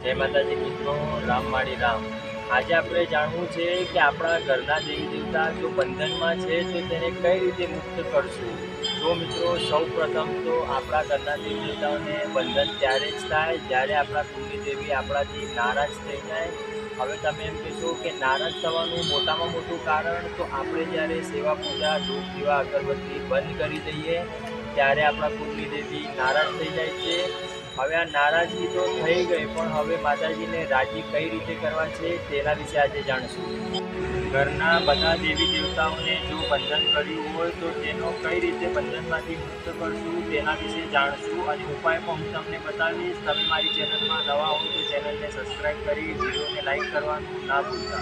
જય માતાજી મિત્રો, રામ માળી રામ। આજે આપણે જાણવું છે કે આપણા ઘરના દેવી દેવતા જો બંધનમાં છે તો તેને કઈ રીતે મુક્ત કરશું। તો મિત્રો સૌપ્રથમ તો આપણા ઘરના દેવી દેવતાઓને બંધન ત્યારે જ થાય જ્યારે આપણા કુળની દેવી આપણાથી નારાજ થઈ જાય। હવે તમે એમ કહેશો કે નારાજ થવાનું મોટામાં મોટું કારણ તો આપણે જ્યારે સેવા પૂજા ધૂપ દીવા અગરબત્તી બંધ કરી દઈએ ત્યારે આપણા કુળની દેવી નારાજ થઈ જાય છે। હવે આ નારાજગી તો થઈ ગઈ, પણ હવે માતાજીને રાજી કઈ રીતે કરવા છે તેના વિશે આજે જાણશું। ઘરના બધા દેવી દેવતાઓને જો બંધન કર્યું હોય તો તેનો કઈ રીતે બંધનમાંથી મુક્ત કરશું તેના વિશે જાણશું અને ઉપાય પણ હું તમને બતાવીશ। તમે મારી ચેનલમાં નવા હો તો ચેનલને સબસ્ક્રાઈબ કરી વિડીયોને લાઈક કરવાનું ના ભૂલતા।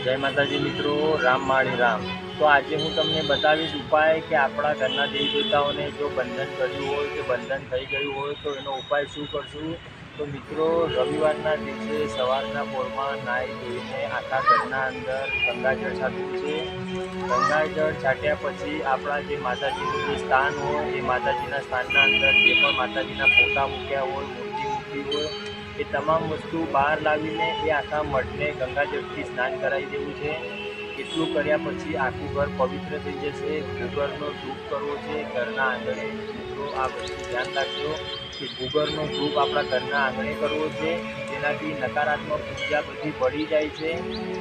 જય માતાજી મિત્રો, રામ માળી રામ। તો આજે હું તમને બતાવીશ ઉપાય કે આપણા ઘરના દેવી દેવતાઓને જો બંધન કર્યું હોય કે બંધન થઈ ગયું હોય તો એનો ઉપાય શું કરશું। તો મિત્રો રવિવારના દિવસે સવારના પોરમાં નાહી ધોઈને આખા ઘરના અંદર ગંગાજળ છાંટવું છે। ગંગાજળ છાંટ્યા પછી આપણા જે માતાજીનું જે સ્થાન હોય એ માતાજીના સ્થાનના અંદર જે પણ માતાજીના ફોટા મૂક્યા હોય, મૂર્તિ મૂકી હોય એ તમામ વસ્તુ બહાર લાવીને એ આખા મઠને ગંગાજળથી સ્નાન કરાવી દેવું છે। એટલું કર્યા પછી આખું ઘર પવિત્ર થઈ જશે। ભૂગર્ભનો ધૂપ કરવો છે ઘરના આંગણે। મિત્રો આ વસ્તુ ધ્યાન રાખજો કે ભૂગર્ભનો ધૂપ આપણા ઘરના આંગણે કરવો છે, જેનાથી નકારાત્મક ઉર્જા બધી ભળી જાય છે।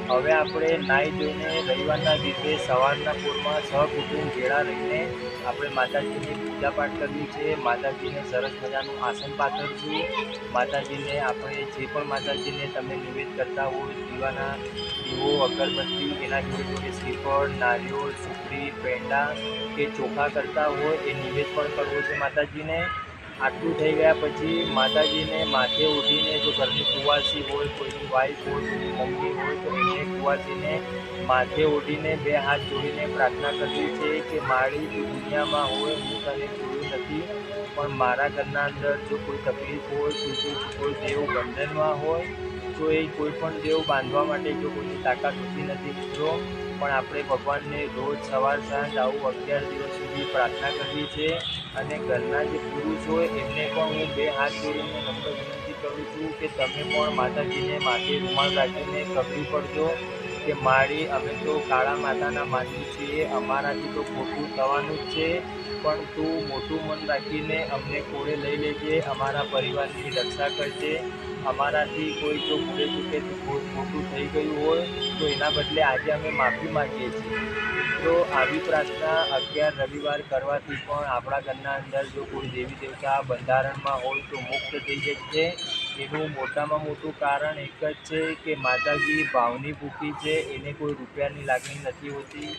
હવે આપણે નાહી ધોઈને રવિવારના દિવસે સવારના પોરમાં સહકુટુંબ ભેળા રહીને આપણે માતાજીની પૂજાપાઠ કરવી છે। માતાજીને સરસ મજાનું આસન પાથરશું। માતાજીને આપણે જે પણ માતાજીને તમે નિવેદ કરતા હોય દીવાના દીવો અગરબત્તી એના જોડે શ્રીફળ, નારિયેળ, સુખડી, પેંડા કે ચોખા કરતા હોય એ નિવેદ પણ કરવો છે માતાજીને। આટલું થઈ ગયા પછી માતાજીને માથે ઉઠીને જો ઘરની કુંવાસી હોય, કોઈની વાઈફ હોય, કોઈની મમ્મી હોય તો એમને કુંવાસીને માથે ઉઠીને બે હાથ જોડીને પ્રાર્થના કરવી છે કે મારી તું દુનિયામાં હોય, હું તને જોયું નથી, પણ મારા ઘરના અંદર જો કોઈ તકલીફ હોય, કોઈ દેવ બંધનમાં હોય તો એ કોઈ પણ દેવ બાંધવા માટે જો કોઈની તાકાત હોતી નથી મિત્રો, પણ આપણે ભગવાનને રોજ સવાર સાંજ આવું 11 દિવસ સુધી પ્રાર્થના કરવી છે। અને ઘરના જે પુરુષ હોય એમને પણ હું બે હાથ જોડીને નમ્ર વિનંતી કરું છું કે તમે પણ માતાજીને માથે રૂમાલ રાખીને કબરી પડજો કે માળી અમે તો કાળા માતાના માનવી છીએ, અમારાથી તો ખોટું થવાનું જ છે, પણ તું મોટું મન રાખીને અમને કોળે લઈ લેજે, અમારા પરિવારની રક્ષા કરજે। અમારાથી કોઈ જો ભૂલે ચૂકે ખોટું થઈ ગયું હોય તો એના બદલે આજે અમે માફી માગીએ છીએ। તો આવી પ્રાર્થના 11 રવિવાર કરવાથી પણ આપણા ઘરના અંદર જો કોઈ દેવી દેવતા બંધારણમાં હોય તો મુક્ત થઈ જશે। એનું મોટામાં મોટું કારણ એક જ છે કે માતાજી ભાવની ભૂખી છે, એને કોઈ રૂપિયાની લાગણી નથી હોતી।